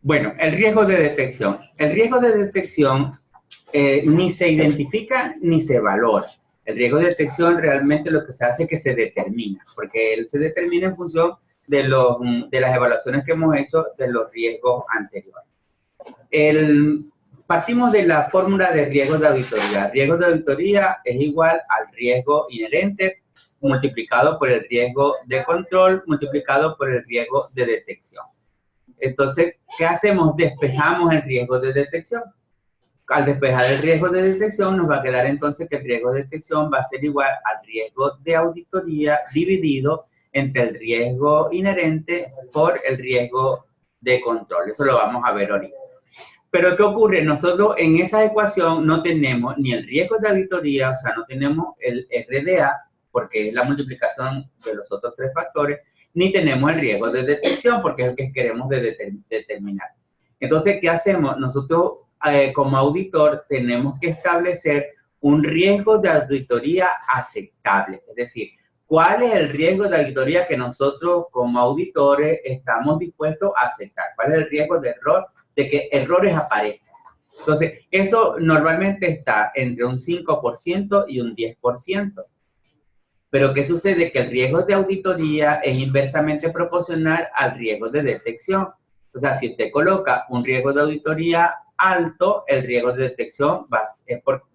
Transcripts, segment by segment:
Bueno, el riesgo de detección. El riesgo de detección ni se identifica ni se valora. El riesgo de detección realmente lo que se hace es que se determina, porque él se determina en función de las evaluaciones que hemos hecho de los riesgos anteriores. Partimos de la fórmula de riesgos de auditoría. Riesgo de auditoría es igual al riesgo inherente multiplicado por el riesgo de control multiplicado por el riesgo de detección. Entonces, ¿qué hacemos? Despejamos el riesgo de detección. Al despejar el riesgo de detección, nos va a quedar entonces que el riesgo de detección va a ser igual al riesgo de auditoría dividido entre el riesgo inherente por el riesgo de control. Eso lo vamos a ver ahorita. Pero ¿qué ocurre? Nosotros en esa ecuación no tenemos ni el riesgo de auditoría, o sea, no tenemos el RDA, porque es la multiplicación de los otros tres factores, ni tenemos el riesgo de detección, porque es el que queremos determinar. Entonces, ¿qué hacemos? Nosotros, como auditor, tenemos que establecer un riesgo de auditoría aceptable. Es decir, ¿cuál es el riesgo de auditoría que nosotros, como auditores, estamos dispuestos a aceptar? ¿Cuál es el riesgo de error? De que errores aparezcan. Entonces, eso normalmente está entre un 5% y un 10%. Pero ¿qué sucede? Que el riesgo de auditoría es inversamente proporcional al riesgo de detección. O sea, si usted coloca un riesgo de auditoría alto, el riesgo de detección va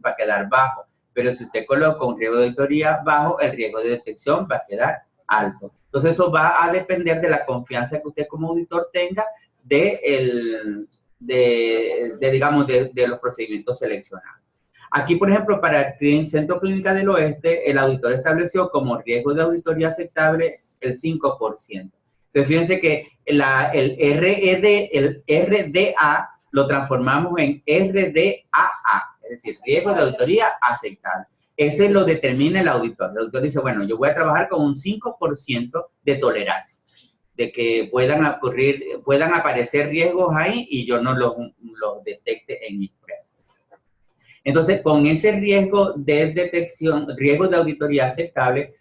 a quedar bajo. Pero si usted coloca un riesgo de auditoría bajo, el riesgo de detección va a quedar alto. Entonces, eso va a depender de la confianza que usted como auditor tenga de los procedimientos seleccionados. Aquí, por ejemplo, para el Centro Clínica del Oeste, el auditor estableció como riesgo de auditoría aceptable el 5%. Entonces, fíjense que el RDA lo transformamos en RDAA, es decir, riesgo de auditoría aceptable. Ese lo determina el auditor. El auditor dice, bueno, yo voy a trabajar con un 5% de tolerancia, de que puedan aparecer riesgos ahí y yo no los detecte en mis pruebas. Entonces, con ese riesgo de detección, riesgo de auditoría aceptable,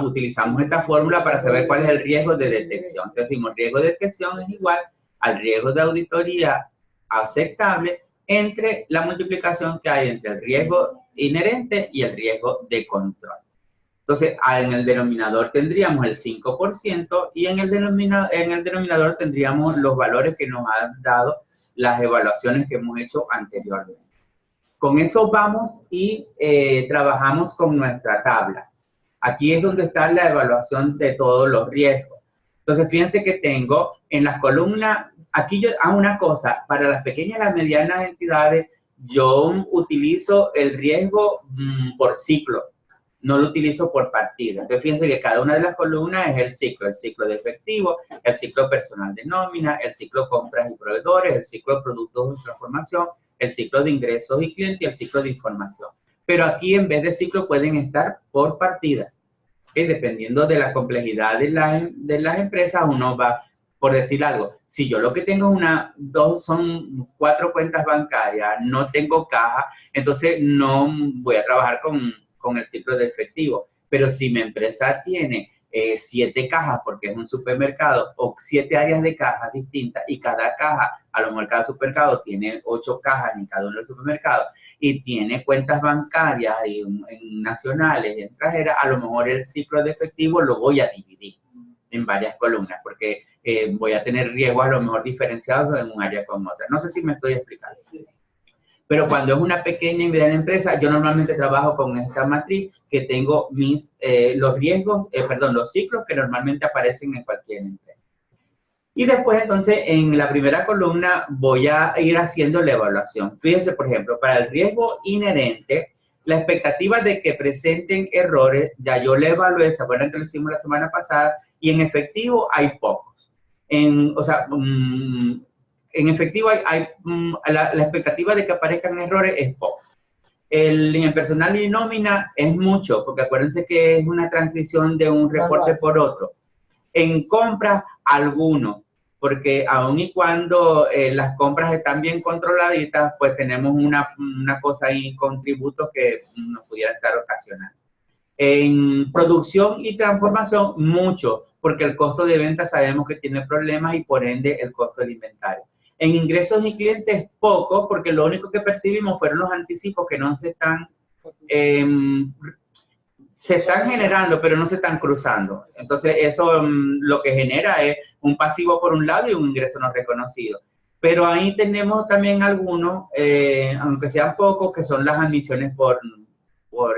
utilizamos esta fórmula para saber cuál es el riesgo de detección. Entonces, decimos, riesgo de detección es igual al riesgo de auditoría aceptable entre la multiplicación que hay entre el riesgo inherente y el riesgo de control. Entonces, en el denominador tendríamos el 5% y en el denominador tendríamos los valores que nos han dado las evaluaciones que hemos hecho anteriormente. Con eso vamos y trabajamos con nuestra tabla. Aquí es donde está la evaluación de todos los riesgos. Entonces, fíjense que tengo en las columnas, aquí yo hago una cosa, para las pequeñas y las medianas entidades, yo utilizo el riesgo por ciclo. No lo utilizo por partida. Entonces, fíjense que cada una de las columnas es el ciclo de efectivo, el ciclo personal de nómina, el ciclo compras y proveedores, el ciclo de productos de transformación, el ciclo de ingresos y clientes y el ciclo de información. Pero aquí, en vez de ciclo, pueden estar por partida. Dependiendo de la complejidad de las empresas, uno va, por decir algo, si yo lo que tengo son 4 cuentas bancarias, no tengo caja, entonces no voy a trabajar con el ciclo de efectivo. Pero si mi empresa tiene 7 cajas, porque es un supermercado, o 7 áreas de cajas distintas, y cada caja, a lo mejor cada supermercado tiene 8 cajas en cada uno de los supermercados, y tiene cuentas bancarias nacionales y extranjeras, a lo mejor el ciclo de efectivo lo voy a dividir en varias columnas, porque voy a tener riesgos a lo mejor diferenciados en un área con otra. No sé si me estoy explicando. Pero cuando es una pequeña y mediana empresa, yo normalmente trabajo con esta matriz que tengo los ciclos que normalmente aparecen en cualquier empresa. Y después, entonces, en la primera columna voy a ir haciendo la evaluación. Fíjense, por ejemplo, para el riesgo inherente, la expectativa de que presenten errores, ya yo le evalué, ¿se acuerdan que lo hicimos la semana pasada? Y en efectivo hay pocos. En efectivo la expectativa de que aparezcan errores es poco. En personal y nómina es mucho, porque acuérdense que es una transición de un reporte por otro. En compras, algunos, porque aun y cuando las compras están bien controladitas, pues tenemos una cosa ahí con tributos que nos pudiera estar ocasionando. En producción y transformación, mucho, porque el costo de venta sabemos que tiene problemas y por ende el costo del inventario. En ingresos y clientes, poco, porque lo único que percibimos fueron los anticipos que no se están generando, pero no se están cruzando. Entonces, eso lo que genera es un pasivo por un lado y un ingreso no reconocido. Pero ahí tenemos también algunos, aunque sean pocos, que son las admisiones por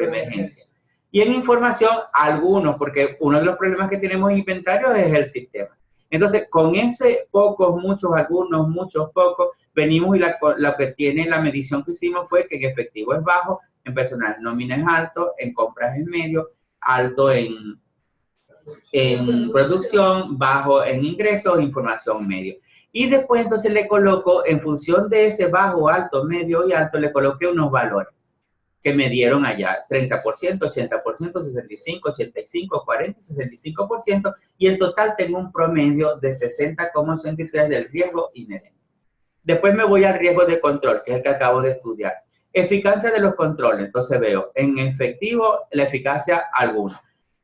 emergencia. Y en información, algunos, porque uno de los problemas que tenemos en inventario es el sistema. Entonces, con ese pocos, muchos, algunos, muchos, pocos, venimos y lo que tiene la medición que hicimos fue que en efectivo es bajo, en personal nómina es alto, en compras es medio, alto en producción, bajo en ingresos, información medio. Y después entonces le coloco, en función de ese bajo, alto, medio y alto, le coloqué unos valores que me dieron allá, 30%, 80%, 65%, 85%, 40% y 65%, y en total tengo un promedio de 60,83 del riesgo inherente. Después me voy al riesgo de control, que es el que acabo de estudiar. Eficacia de los controles, entonces veo en efectivo la eficacia alguna,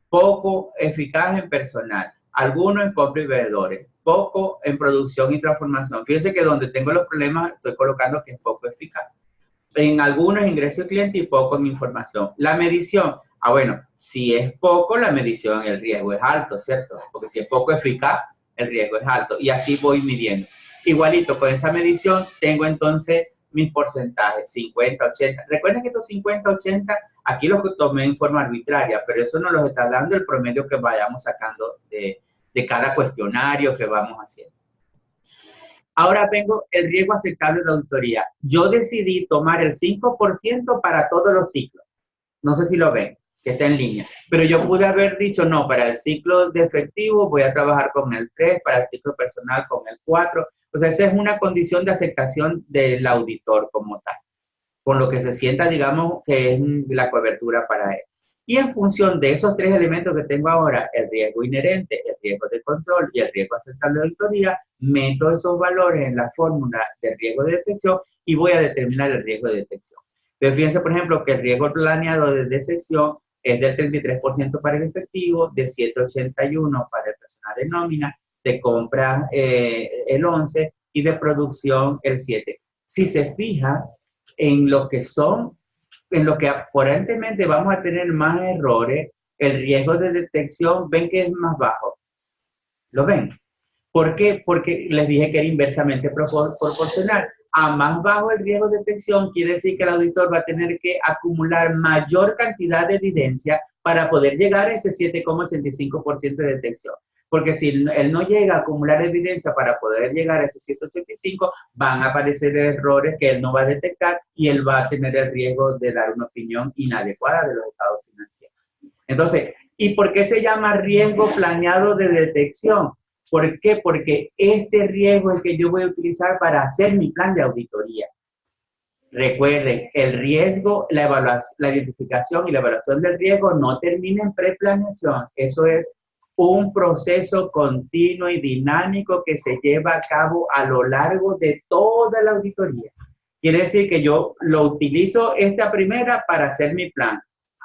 poco eficaz en personal, alguno en compra y vendedores, poco en producción y transformación. Fíjense que donde tengo los problemas estoy colocando que es poco eficaz. En algunos ingresos cliente y poco en información. La medición, bueno, si es poco, la medición, el riesgo es alto, ¿cierto? Porque si es poco eficaz, el riesgo es alto. Y así voy midiendo. Igualito, con esa medición tengo entonces mis porcentajes, 50, 80. Recuerden que estos 50, 80, aquí los tomé en forma arbitraria, pero eso nos los está dando el promedio que vayamos sacando de cada cuestionario que vamos haciendo. Ahora tengo el riesgo aceptable de auditoría. Yo decidí tomar el 5% para todos los ciclos. No sé si lo ven, que está en línea. Pero yo pude haber dicho, no, para el ciclo de efectivo voy a trabajar con el 3, para el ciclo personal con el 4. O sea, esa es una condición de aceptación del auditor como tal, con lo que se sienta, digamos, que es la cobertura para él. Y en función de esos tres elementos que tengo ahora, el riesgo inherente, el riesgo de control y el riesgo aceptable de auditoría, meto esos valores en la fórmula del riesgo de detección y voy a determinar el riesgo de detección. Entonces, fíjense, por ejemplo, que el riesgo planeado de detección es del 33% para el efectivo, de 7,81% para el personal de nómina, de compra el 11% y de producción el 7%. Si se fija en lo que son, en lo que aparentemente vamos a tener más errores, el riesgo de detección, ven que es más bajo. ¿Lo ven? ¿Por qué? Porque les dije que era inversamente proporcional. A más bajo el riesgo de detección, quiere decir que el auditor va a tener que acumular mayor cantidad de evidencia para poder llegar a ese 7,85% de detección. Porque si él no llega a acumular evidencia para poder llegar a ese 7,85, van a aparecer errores que él no va a detectar y él va a tener el riesgo de dar una opinión inadecuada de los estados financieros. Entonces, ¿y por qué se llama riesgo planeado de detección? ¿Por qué? Porque este riesgo es el que yo voy a utilizar para hacer mi plan de auditoría. Recuerden, el riesgo, la identificación y la evaluación del riesgo no termina en preplaneación. Eso es un proceso continuo y dinámico que se lleva a cabo a lo largo de toda la auditoría. Quiere decir que yo lo utilizo esta primera para hacer mi plan.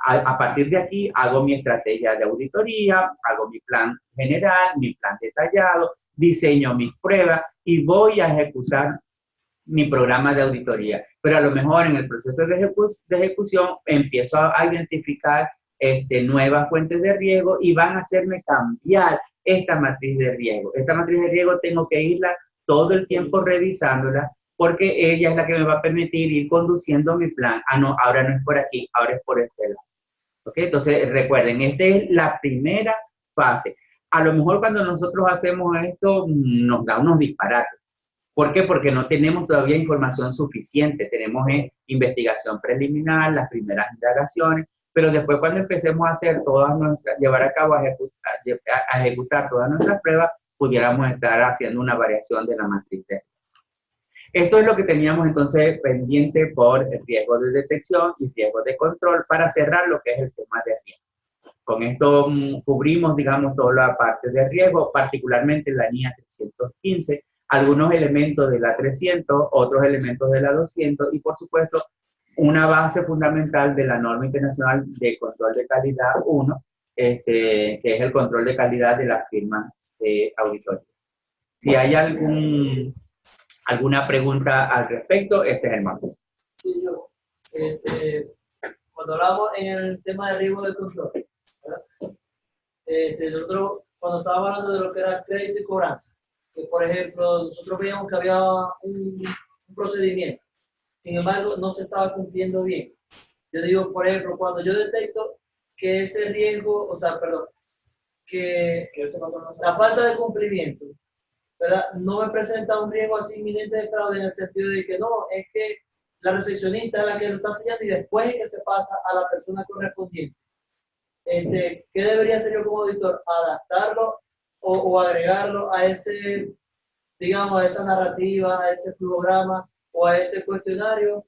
A partir de aquí hago mi estrategia de auditoría, hago mi plan general, mi plan detallado, diseño mis pruebas y voy a ejecutar mi programa de auditoría. Pero a lo mejor en el proceso de ejecución empiezo a identificar nuevas fuentes de riesgo y van a hacerme cambiar esta matriz de riesgo. Esta matriz de riesgo tengo que irla todo el tiempo revisándola porque ella es la que me va a permitir ir conduciendo mi plan. Ah, no, ahora no es por aquí, ahora es por este lado. ¿Ok? Entonces, recuerden, esta es la primera fase. A lo mejor cuando nosotros hacemos esto nos da unos disparates. ¿Por qué? Porque no tenemos todavía información suficiente. Tenemos investigación preliminar, las primeras indagaciones, pero después cuando empecemos a hacer llevar a cabo, a ejecutar todas nuestras pruebas, pudiéramos estar haciendo una variación de la matriz. Esto es lo que teníamos entonces pendiente por el riesgo de detección y riesgo de control para cerrar lo que es el tema de riesgo. Con esto cubrimos, digamos, toda la parte de riesgo, particularmente la NIA 315, algunos elementos de la 300, otros elementos de la 200 y, por supuesto, una base fundamental de la norma internacional de control de calidad 1, que es el control de calidad de las firmas de auditoría. Si hay alguna pregunta al respecto, este es el marco. Sí, yo. Cuando hablamos en el tema de riesgo de control, nosotros cuando estábamos hablando de lo que era crédito y cobranza, que por ejemplo nosotros veíamos que había un procedimiento, sin embargo no se estaba cumpliendo bien. Yo digo, por ejemplo, cuando yo detecto que ese riesgo, o sea, perdón, que la falta de cumplimiento, ¿verdad?, no me presenta un riesgo así inminente de fraude, en el sentido de que no, es que la recepcionista es la que lo está sellando y después es que se pasa a la persona correspondiente. ¿Qué debería hacer yo como auditor? ¿Adaptarlo o agregarlo a ese, digamos, a esa narrativa, a ese flujograma o a ese cuestionario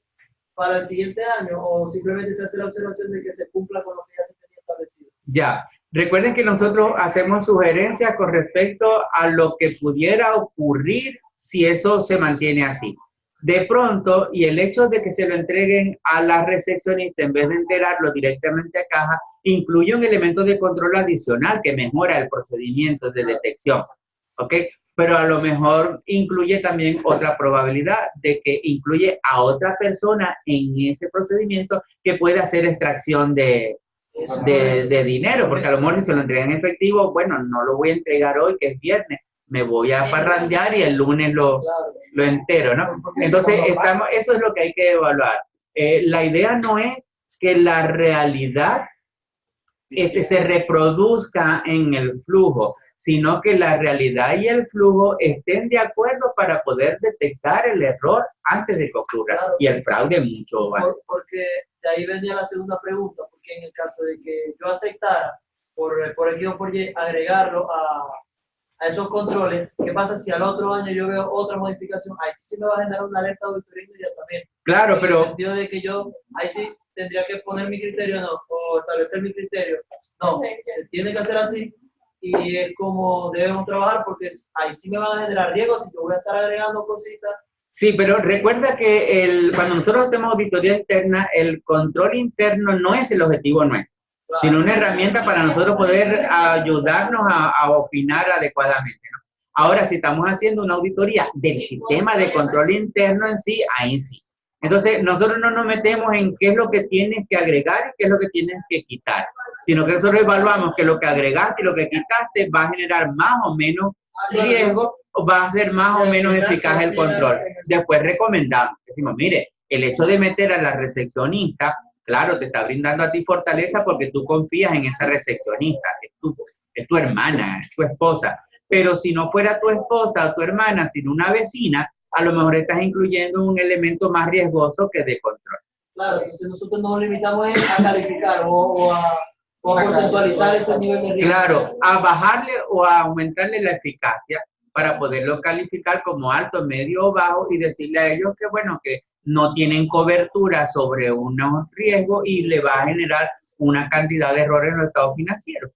para el siguiente año? ¿O simplemente se hace la observación de que se cumpla con lo que ya se tenía establecido? Ya, recuerden que nosotros hacemos sugerencias con respecto a lo que pudiera ocurrir si eso se mantiene así. De pronto, y el hecho de que se lo entreguen a la recepcionista en vez de entregarlo directamente a caja, incluye un elemento de control adicional que mejora el procedimiento de detección, ¿ok? Pero a lo mejor incluye también otra probabilidad de que incluye a otra persona en ese procedimiento que puede hacer extracción de dinero, porque a lo mejor si se lo entregan en efectivo, bueno, no lo voy a entregar hoy, que es viernes, me voy a parrandear y el lunes lo entero, ¿no? Entonces, eso es lo que hay que evaluar. La idea no es que la realidad se reproduzca en el flujo, sino que la realidad y el flujo estén de acuerdo para poder detectar el error antes de que ocurra. Claro, y el fraude mucho, ¿vale? Porque de ahí venía la segunda pregunta, porque en el caso de que yo aceptara por X o por Y agregarlo a esos controles, ¿qué pasa si al otro año yo veo otra modificación? Ahí sí me va a generar una alerta de auditoría inmediatamente. Claro, pero... En el sentido de que yo, ahí sí tendría que poner mi criterio, no, o establecer mi criterio. No, se tiene que hacer así y es como debemos trabajar, porque ahí sí me van a generar riesgos si yo voy a estar agregando cositas. Sí, pero recuerda que cuando nosotros hacemos auditoría externa, el control interno no es el objetivo nuestro, sino una herramienta para nosotros poder ayudarnos a opinar adecuadamente, ¿no? Ahora, si estamos haciendo una auditoría del sistema de control interno en sí, ahí sí. Entonces, nosotros no nos metemos en qué es lo que tienes que agregar y qué es lo que tienes que quitar, sino que nosotros evaluamos que lo que agregaste y lo que quitaste va a generar más o menos riesgo o va a ser más o menos eficaz el control. Después recomendamos, decimos, mire, el hecho de meter a la recepcionista, claro, te está brindando a ti fortaleza porque tú confías en esa recepcionista, es tu hermana, es tu esposa. Pero si no fuera tu esposa o tu hermana, sino una vecina, a lo mejor estás incluyendo un elemento más riesgoso que de control. Claro, entonces nosotros nos limitamos a calificar o a porcentualizar ese nivel de riesgo. Claro, a bajarle o a aumentarle la eficacia para poderlo calificar como alto, medio o bajo y decirle a ellos que, bueno, que no tienen cobertura sobre unos riesgos y le va a generar una cantidad de errores en los estados financieros.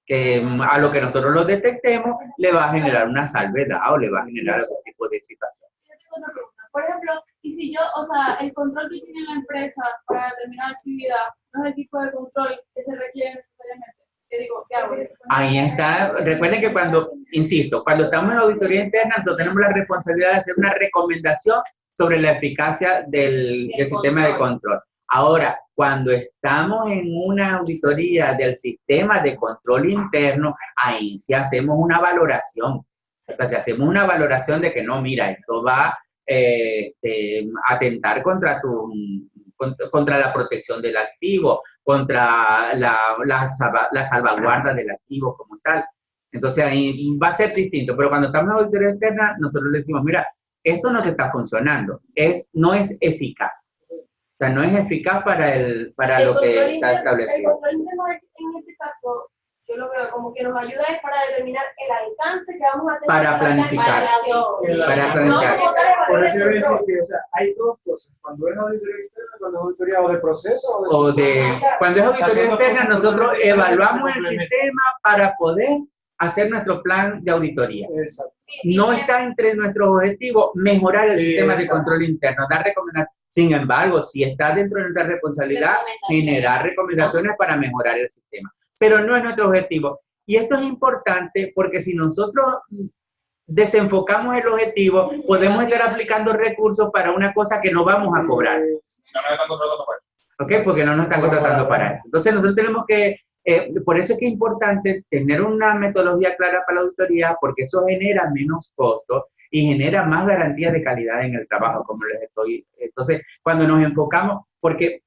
Que a lo que nosotros lo detectemos le va a generar una salvedad o le va a generar algún tipo de situación. Yo tengo una pregunta. Por ejemplo, y si yo, o sea, el control que tiene la empresa para determinada actividad no es el tipo de control que se requiere necesariamente, ¿qué digo? ¿Qué hago? Ahí está. Recuerden que cuando, insisto, cuando estamos en auditoría interna, nosotros tenemos la responsabilidad de hacer una recomendación sobre la eficacia del sistema de control. Ahora, cuando estamos en una auditoría del sistema de control interno, ahí sí hacemos una valoración. O sea, si hacemos una valoración de que no, mira, esto va a atentar contra la protección del activo, contra la salvaguarda del activo como tal. Entonces ahí va a ser distinto, pero cuando estamos en auditoría externa, nosotros le decimos, mira, esto no te está funcionando, no es eficaz. O sea, no es eficaz para lo que está establecido. El control interno en este caso, yo lo veo como que nos ayuda es para determinar el alcance que vamos a tener. Para planificar. Para planificar. Por eso yo decir que, o sea, hay dos cosas. Cuando es auditoría externa, cuando es auditoría o de proceso cuando es auditoría externa, nosotros evaluamos el sistema para poder hacer nuestro plan de auditoría. Exacto. No está entre nuestros objetivos mejorar el sistema de control interno, dar recomendaciones. Sin embargo, si está dentro de nuestra responsabilidad, generar recomendaciones para mejorar el sistema. Pero no es nuestro objetivo. Y esto es importante porque si nosotros desenfocamos el objetivo, podemos estar aplicando recursos para una cosa que no vamos a cobrar. ¿Ok? Porque no nos están contratando para eso. Entonces nosotros tenemos que, por eso es que es importante tener una metodología clara para la auditoría, porque eso genera menos costos y genera más garantía de calidad en el trabajo, como les estoy. Entonces, cuando nos enfocamos, porque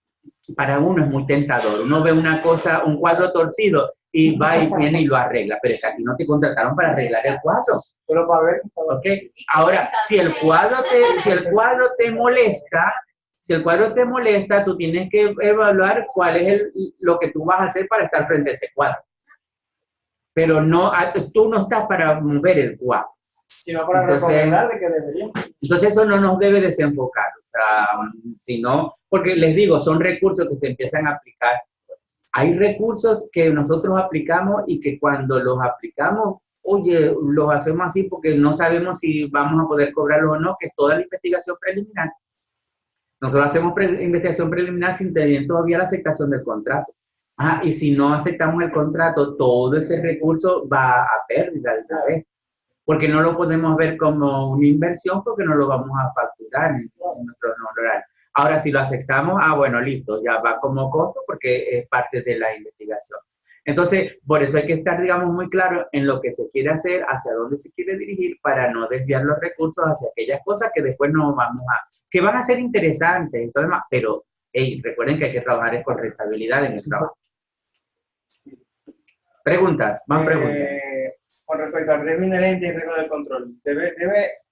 para uno es muy tentador, uno ve una cosa, un cuadro torcido y va y viene y lo arregla, pero es que aquí no te contrataron para arreglar el cuadro. Pero para ver. ¿Ok? Ahora, si el cuadro te molesta, tú tienes que evaluar cuál es lo que tú vas a hacer para estar frente a ese cuadro. Pero no, tú no estás para mover el cuadro. Sino para recomendar de que deberían. Entonces eso no nos debe desenfocar. O sea, sino, porque les digo, son recursos que se empiezan a aplicar. Hay recursos que nosotros aplicamos y que cuando los aplicamos, oye, los hacemos así porque no sabemos si vamos a poder cobrarlos o no, que es toda la investigación preliminar. Nosotros hacemos investigación preliminar sin tener todavía la aceptación del contrato. Y si no aceptamos el contrato, todo ese recurso va a pérdida de una vez. Porque no lo podemos ver como una inversión porque no lo vamos a facturar en nuestros honorarios. Ahora, si lo aceptamos, bueno, listo, ya va como costo porque es parte de la investigación. Entonces, por eso hay que estar, digamos, muy claro en lo que se quiere hacer, hacia dónde se quiere dirigir, para no desviar los recursos hacia aquellas cosas que después no vamos que van a ser interesantes y todo demás, pero recuerden que hay que trabajar con rentabilidad en el trabajo. ¿Preguntas? ¿Más preguntas? Con respecto al riesgo inherente y el riesgo del control, debe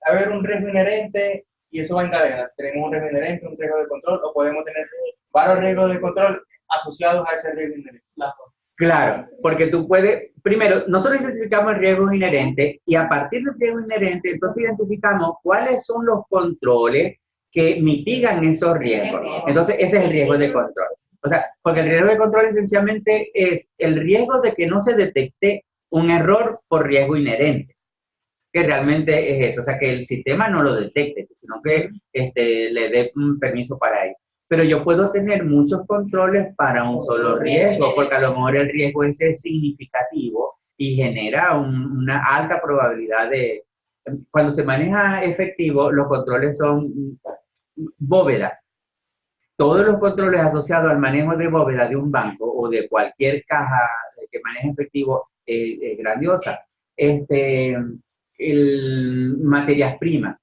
haber un riesgo inherente y eso va en cadena. Tenemos un riesgo inherente, un riesgo de control, o podemos tener varios riesgos de control asociados a ese riesgo inherente. Claro, porque tú puedes, primero, nosotros identificamos el riesgo inherente y a partir del riesgo inherente, entonces identificamos cuáles son los controles que mitigan esos riesgos. Entonces, ese es el riesgo de control. O sea, porque el riesgo de control esencialmente es el riesgo de que no se detecte un error por riesgo inherente, que realmente es eso, o sea, que el sistema no lo detecte, sino que le dé un permiso para ello. Pero yo puedo tener muchos controles para un solo riesgo, porque a lo mejor el riesgo ese es significativo y genera una alta probabilidad de... Cuando se maneja efectivo, los controles son bóveda. Todos los controles asociados al manejo de bóveda de un banco o de cualquier caja que maneje efectivo es grandiosa. Materias primas.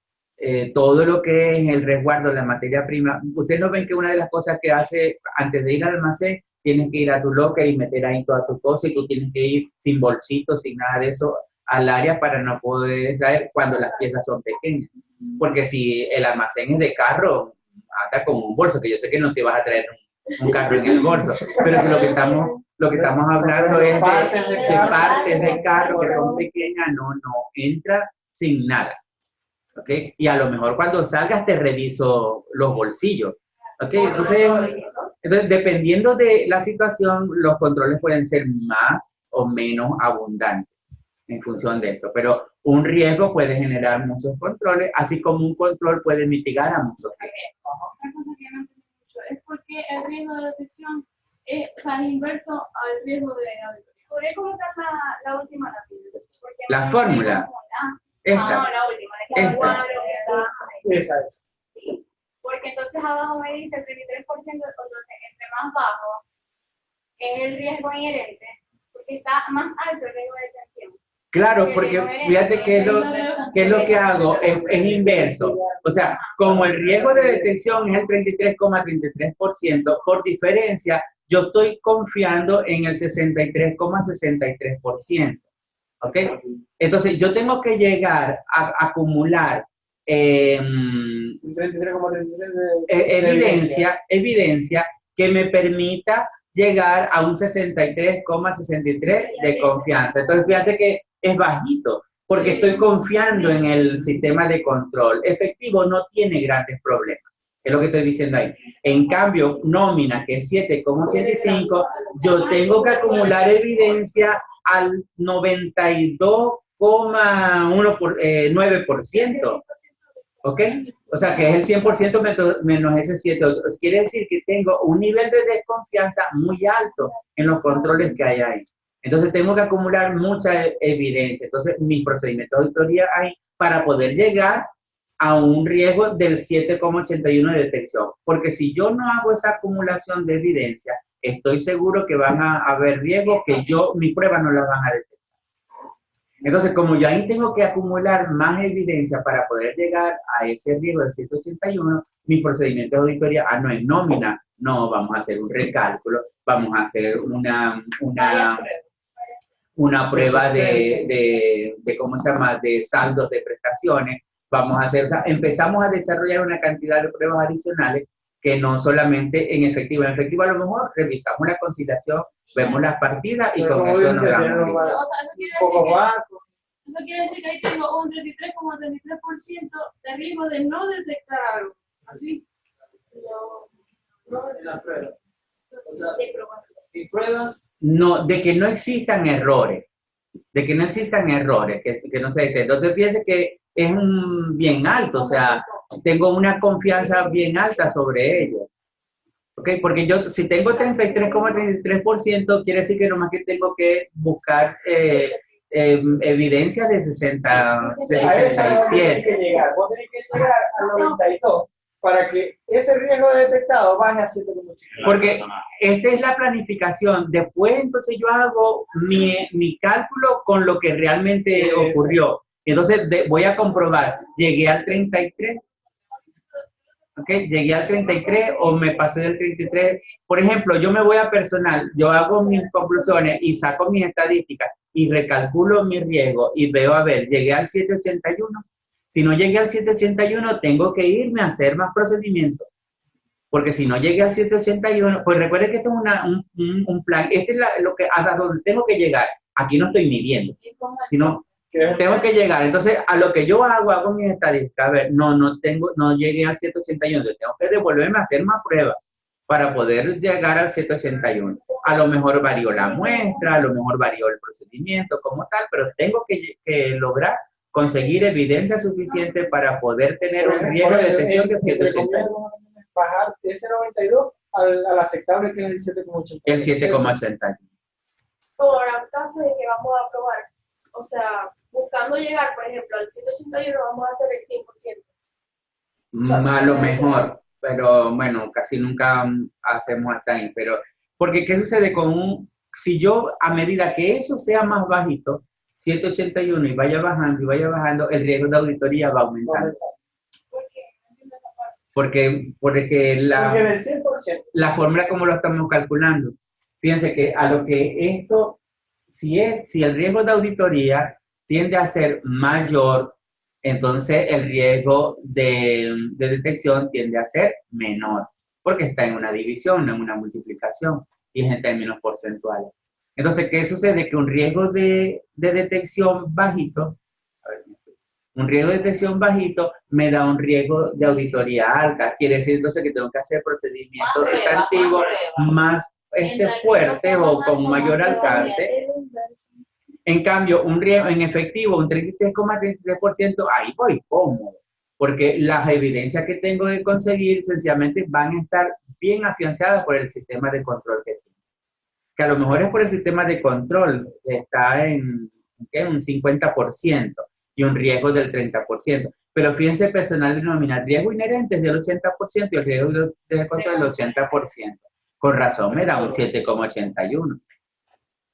Todo lo que es el resguardo de la materia prima. Ustedes no ven que una de las cosas que hace antes de ir al almacén, tienes que ir a tu locker y meter ahí todas tus cosas y tú tienes que ir sin bolsitos, sin nada de eso al área para no poder caer cuando las piezas son pequeñas. Porque si el almacén es de carro, anda con un bolso, que yo sé que no te vas a traer un carro en el bolso, pero si lo que estamos hablando es de partes de carro que son pequeñas, no entra sin nada. ¿Okay? Y a lo mejor cuando salgas te reviso los bolsillos. ¿Okay? Entonces, dependiendo de la situación, los controles pueden ser más o menos abundantes en función de eso. Pero un riesgo puede generar muchos controles, así como un control puede mitigar a muchos riesgos. Otra cosa que no entiendo mucho es porque el riesgo de detección es inverso al riesgo de auditoría. ¿Podría colocar la última lápida? La fórmula. Esta. No, la última. Esa es. Sí. Porque entonces abajo me dice el 33%, entonces entre más bajo es el riesgo inherente, porque está más alto el riesgo de detención. Claro, porque fíjate qué es lo que hago, es inverso. O sea, como el riesgo de detección es el 33,33%, por diferencia, yo estoy confiando en el 63,63%. ¿Ok? Entonces, yo tengo que llegar a acumular evidencia que me permita llegar a un 63,63 de confianza. Entonces, fíjense que es bajito, porque estoy confiando en el sistema de control. Efectivo no tiene grandes problemas, es lo que estoy diciendo ahí. En cambio, nómina, que es 7,85, yo tengo que acumular evidencia al 92,9%. ¿Ok? O sea, que es el 100% menos ese 7. Quiere decir que tengo un nivel de desconfianza muy alto en los controles que hay ahí. Entonces, tengo que acumular mucha evidencia. Entonces, mi procedimiento de auditoría hay para poder llegar a un riesgo del 7,81 de detección. Porque si yo no hago esa acumulación de evidencia, estoy seguro que van a haber riesgos que mis pruebas no las van a detectar. Entonces, como yo ahí tengo que acumular más evidencia para poder llegar a ese riesgo del 181, mi procedimiento de auditoría, no es nómina, no, vamos a hacer un recálculo, vamos a hacer una prueba ¿cómo se llama?, de saldos de prestaciones, vamos a hacer, o sea, empezamos a desarrollar una cantidad de pruebas adicionales que no solamente en efectivo a lo mejor revisamos la conciliación, vemos las partidas y con eso nos damos. O sea, eso quiere decir que ahí tengo un 33,33% de riesgo de no detectar algo. ¿Así? En la prueba. O sea, y pruebas. No, de que no existan errores. Que no se detecten. Entonces, fíjense que es un bien alto, o sea, tengo una confianza bien alta sobre ello. ¿Ok? Porque yo, si tengo 33,33%, quiere decir que nomás que tengo que buscar evidencia de 67. Vos tenés que llegar al 92 para que ese riesgo detectado baje a 7,8. Porque esta es la planificación. Después, entonces, yo hago mi cálculo con lo que realmente ocurrió. Entonces, voy a comprobar, llegué al 33, ¿ok? Llegué al 33 o me pasé del 33. Por ejemplo, yo me voy a personal, yo hago mis conclusiones y saco mis estadísticas y recalculo mi riesgo y veo, a ver, llegué al 781. Si no llegué al 781, tengo que irme a hacer más procedimientos. Porque si no llegué al 781, pues recuerde que esto es un plan. Este es hasta donde tengo que llegar. Aquí no estoy midiendo, sino tengo que llegar. Entonces, a lo que yo hago mis estadísticas. A ver, no llegué al 781. Tengo que devolverme a hacer más pruebas para poder llegar al 781. A lo mejor varió la muestra, a lo mejor varió el procedimiento como tal, pero tengo que lograr conseguir evidencia suficiente para poder tener un riesgo de detección de 781. Bajar de ese 92 al aceptable, que es el 7,81. El 7,81. Ahora, en caso de que vamos a probar, o sea, buscando llegar, por ejemplo, al 181, vamos a hacer el 100%. A lo mejor, pero bueno, casi nunca hacemos hasta ahí. Pero, porque ¿qué sucede si yo, a medida que eso sea más bajito, 781 y vaya bajando, el riesgo de auditoría va aumentando. Porque la fórmula como lo estamos calculando. Fíjense que a lo que esto, si el riesgo de auditoría tiende a ser mayor, entonces el riesgo de detección tiende a ser menor, porque está en una división, no en una multiplicación, y es en términos porcentuales. Entonces, ¿qué sucede? Que un riesgo de detección bajito, me da un riesgo de auditoría alta. Quiere decir entonces que tengo que hacer procedimientos sustantivos más fuertes o con mayor alcance. En cambio, un riesgo en efectivo, un 33,33%, ahí voy cómodo, porque las evidencias que tengo de conseguir sencillamente van a estar bien afianzadas por el sistema de control que tengo. Que a lo mejor es por el sistema de control, está en un 50%. Y un riesgo del 30%. Pero fíjense, personal de nómina, riesgo inherente es del 80% y el riesgo de control del 80%. Con razón me da un 7,81.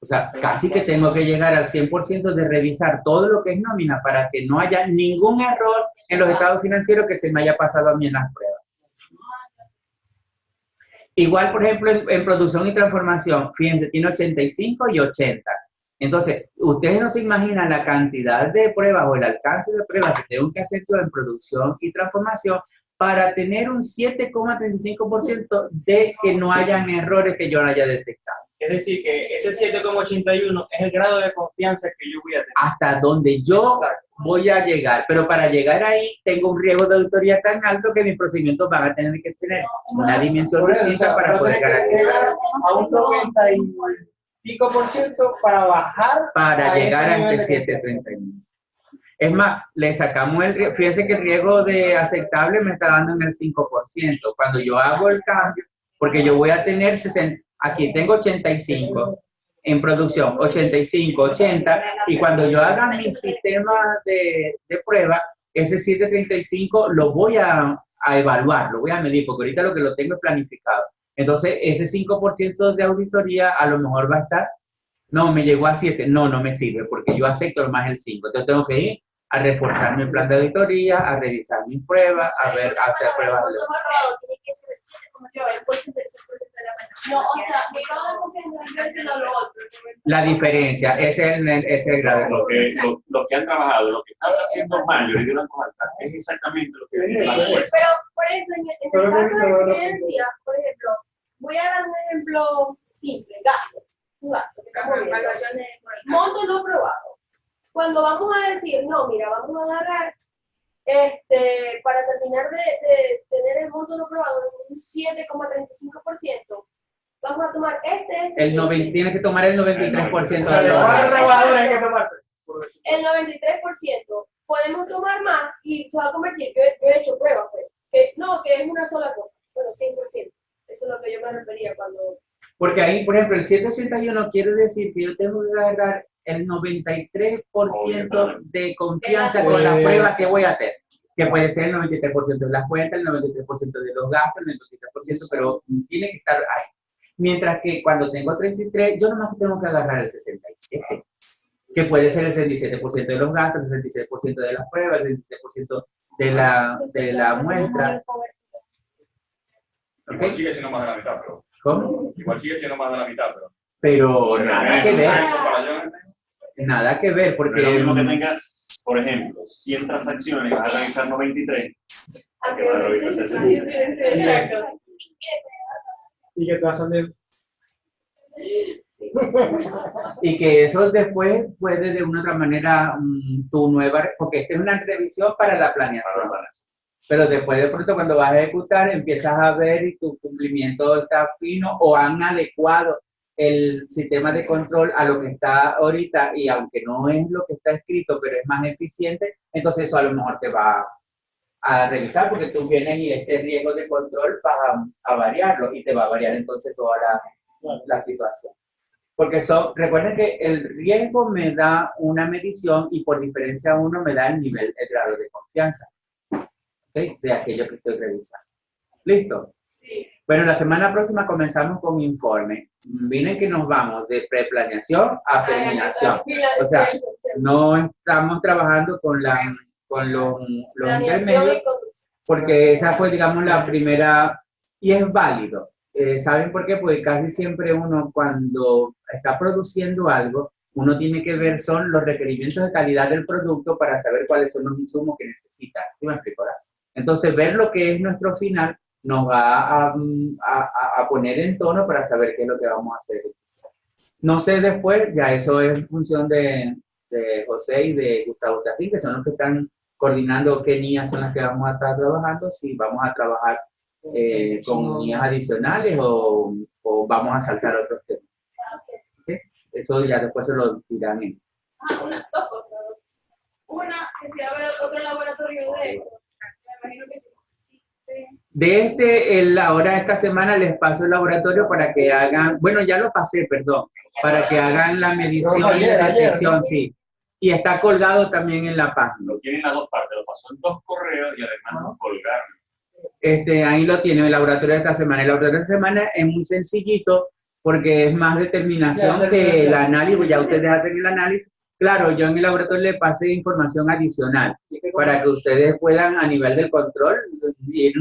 O sea, casi que tengo que llegar al 100% de revisar todo lo que es nómina para que no haya ningún error en los estados financieros que se me haya pasado a mí en las pruebas. Igual, por ejemplo, en producción y transformación, fíjense, tiene 85 y 80. Entonces, ustedes no se imaginan la cantidad de pruebas o el alcance de pruebas que tengo que hacer yo en producción y transformación para tener un 7,35% de que no hayan errores que yo no haya detectado. Es decir, que ese 7,81 es el grado de confianza que yo voy a tener. Hasta donde yo voy a llegar, pero para llegar ahí tengo un riesgo de auditoría tan alto que mis procedimientos van a tener que tener una dimensión distinta para poder garantizar. A un 90 y pico % para bajar. Para llegar a este 7,31. Es más, le sacamos fíjense que el riesgo de aceptable me está dando en el 5%. Cuando yo hago el cambio, porque yo voy a tener 60, aquí tengo 85 en producción, 85, 80, y cuando yo haga mi sistema de prueba, ese 735 lo voy a evaluar, lo voy a medir, porque ahorita lo que lo tengo es planificado. Entonces, ese 5% de auditoría a lo mejor va a estar, no, me llegó a 7, no, no me sirve, porque yo acepto más el 5. Entonces, tengo que ir a reforzar mi plan de auditoría, a revisar mis pruebas, a ver, a hacer pruebas. No, o sea, mi grado de confianza es precio lo otro. La diferencia, ese es el grado de confianza. Lo que han trabajado, lo que están haciendo mayo y de Blanco Alta, es exactamente lo que Sí, van a hacer. pero por eso, en el caso de que yo decía, por ejemplo, voy a dar un ejemplo simple, gasto. Un gasto que estamos viendo. Monto no probado. Cuando vamos a decir, no, mira, vamos a agarrar, para terminar de tener el monto no probado en un 7,35%, vamos a tomar Tienes que tomar el 93% de los ¿Cuántos gastos. trabajadores hay que tomar? el 93%. Podemos tomar más y se va a convertir, yo he hecho pruebas, pues, que es una sola cosa, bueno, 100%. Eso es lo que yo me refería cuando... Porque ahí, por ejemplo, el 781 quiere decir que yo tengo que agarrar el 93% de confianza con las pruebas que voy a hacer, que puede ser el 93% de las cuentas, el 93% de los gastos, el 93%, pero tiene que estar ahí. Mientras que cuando tengo 33, yo nomás tengo que agarrar el 67, que puede ser el 67% de los gastos, el 66% de las pruebas, el 66% de la muestra. Igual ¿Okay? sigue siendo más de la mitad, pero. ¿Cómo? Igual sigue siendo más de la mitad, pero. Pero nada que ver, Para nada que ver, no es lo porque mismo que tengas, por ejemplo, 100 transacciones y vas a revisar 93. Ah, que vas a revisar sí, 60. exacto. Y que te vas a salir. y que eso después puede de una otra manera tu nueva, porque esta es una revisión para la planeación, pero después de pronto cuando vas a ejecutar empiezas a ver y tu cumplimiento está fino o han adecuado el sistema de control a lo que está ahorita y aunque no es lo que está escrito, pero es más eficiente, entonces eso a lo mejor te va a revisar porque tú vienes y este riesgo de control vas a variarlo y te va a variar entonces toda la situación. Porque recuerden que el riesgo me da una medición y por diferencia 1 me da el grado de confianza, ¿okay? De aquello que estoy revisando. ¿Listo? Sí. Bueno, la semana próxima comenzamos con informe. Miren que nos vamos de preplaneación a terminación. O sea, no estamos trabajando con los intermedios, porque esa fue, digamos, la primera, y es válido. ¿Saben por qué? Porque casi siempre uno cuando está produciendo algo, uno tiene que ver son los requerimientos de calidad del producto para saber cuáles son los insumos que necesita. ¿Sí me explico? Entonces, ver lo que es nuestro final nos va a poner en tono para saber qué es lo que vamos a hacer. No sé después, ya eso es función de José y de Gustavo Chacín, que son los que están coordinando qué niñas son las que vamos a estar trabajando, si vamos a trabajar con niñas adicionales o vamos a saltar otros temas. ¿Okay? Eso ya después se lo dirán. Dos cosas. Una, que si va a haber otro laboratorio de esto, me imagino que sí. Ahora esta semana les paso el laboratorio para que hagan, bueno, ya lo pasé, perdón, para que hagan la medición y la detección, sí. Y está colgado también en la página. Lo tienen las dos partes, lo pasó en 2 correos y además lo colgaron. Ahí lo tienen, el laboratorio de esta semana. El laboratorio de esta semana es muy sencillito porque es más determinación que el análisis, pues ya ustedes hacen el análisis. Claro, yo en el laboratorio le pasé información adicional para que ustedes puedan a nivel del control ir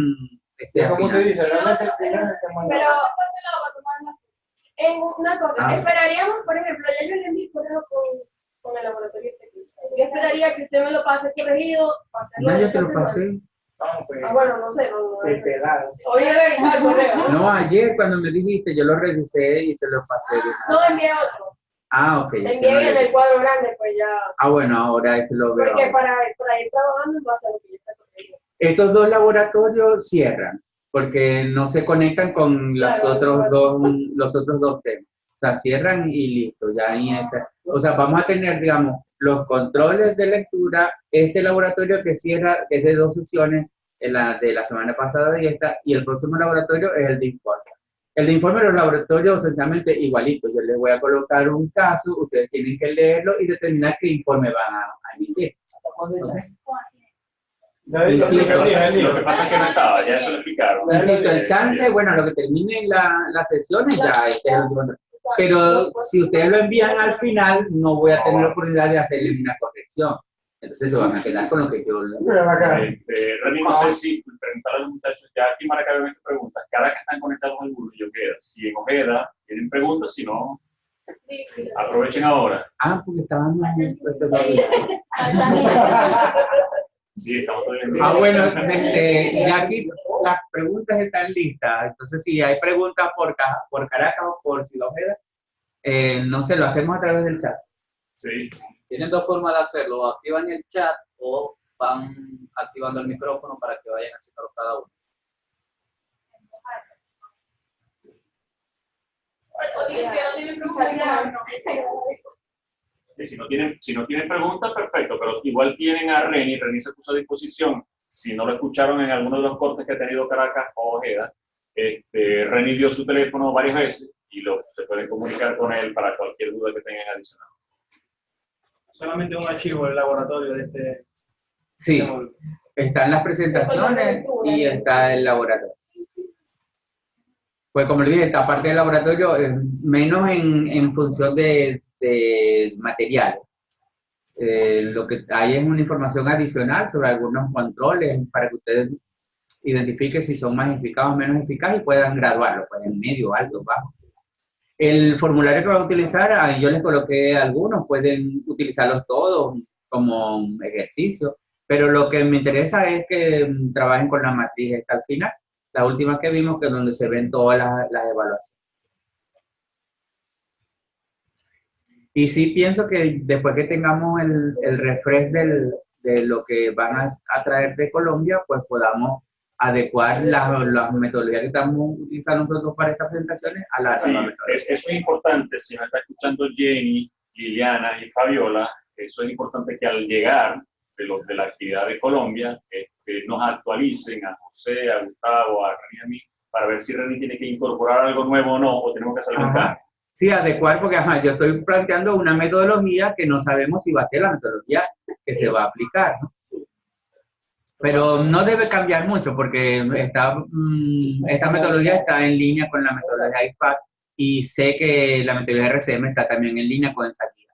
¿Cómo te dice? Realmente el final Pero, en una cosa, esperaríamos, por ejemplo, ya yo le envié correo con el laboratorio técnico. Yo esperaría que usted me lo pase corregido. No, yo te lo pasé. Bueno, no sé. Hoy he revisado el correo. No, ayer cuando me dijiste, yo lo revisé y te lo pasé. No, envié otro. Ah, ok. Envié en el cuadro grande, pues ya. Ah, bueno, ahora eso lo veo. Porque para ir trabajando va a ser lo que ya está corregido. Estos dos laboratorios cierran porque no se conectan con los otros dos temas. O sea, cierran y listo, ya en esa. O sea, vamos a tener, digamos, los controles de lectura, este laboratorio que cierra es de 2 sesiones, la de la semana pasada y esta, y el próximo laboratorio es el de informe. El de informe de los laboratorios esencialmente igualito. Yo les voy a colocar un caso, ustedes tienen que leerlo y determinar qué informe van a emitir. Entonces, Lo que pasa es que no estaba, ya eso lo explicaron. insisto, el chance, bueno, lo que termine las sesiones ya este es el último. Pero si ustedes lo envían al final, no voy a tener la oportunidad de hacerle una corrección. Entonces se van a quedar con lo que yo... Reni, no sé si preguntar a los muchachos, ya aquí Maracaibo me preguntas, cada que están conectados al grupo, yo quedo. Si en Ojeda tienen preguntas, si no, aprovechen ahora. Ah, porque estaban... Sí, estamos todavía en Ah, bueno, de aquí las preguntas están listas. Entonces, si hay preguntas por Caracas o por Ciudad Ojeda, no sé, lo hacemos a través del chat. Sí. Tienen 2 formas de hacerlo, activan el chat o van activando el micrófono para que vayan haciéndolo cada uno. Y si no tienen preguntas, perfecto, pero igual tienen a Reni se puso a disposición. Si no lo escucharon en alguno de los cortes que ha tenido Caracas o Ojeda, Reni dio su teléfono varias veces y se pueden comunicar con él para cualquier duda que tengan adicional. Solamente un archivo del laboratorio de este. Sí, están las presentaciones y está el laboratorio. Pues como le dije, esta parte del laboratorio, menos en función de material. Lo que hay es una información adicional sobre algunos controles para que ustedes identifiquen si son más eficaces o menos eficaces y puedan graduarlo, pues en medio, alto, bajo. El formulario que van a utilizar, yo les coloqué algunos, pueden utilizarlos todos como ejercicio, pero lo que me interesa es que trabajen con la matriz hasta el final, la última que vimos, que es donde se ven todas las evaluaciones. Y sí pienso que después que tengamos el refresh de lo que van a traer de Colombia, pues podamos adecuar las metodologías que estamos utilizando nosotros para estas presentaciones a la nueva metodología. Eso es importante, si nos está escuchando Jenny, Liliana y Fabiola, eso es importante que al llegar de la actividad de Colombia, nos actualicen a José, a Gustavo, a Reni y a mí, para ver si Reni tiene que incorporar algo nuevo o no, o tenemos que hacer algo cambio. Sí, adecuar, porque yo estoy planteando una metodología que no sabemos si va a ser la metodología que se va a aplicar, ¿no? Pero no debe cambiar mucho porque esta metodología está en línea con la metodología IFAC y sé que la metodología RCM está también en línea con esa guía.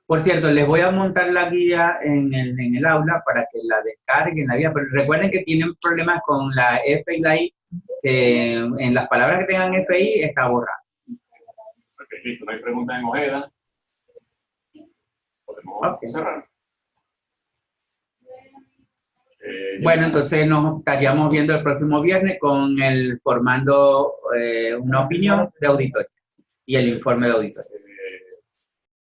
Por cierto, les voy a montar la guía en el aula para que la descarguen la guía, pero recuerden que tienen problemas con la F y la I, que en las palabras que tengan FI está borrado. Listo, no hay preguntas en Ojeda. Podemos cerrar. Bueno, entonces nos estaríamos viendo el próximo viernes con formando una opinión de auditoría y el informe de auditoría.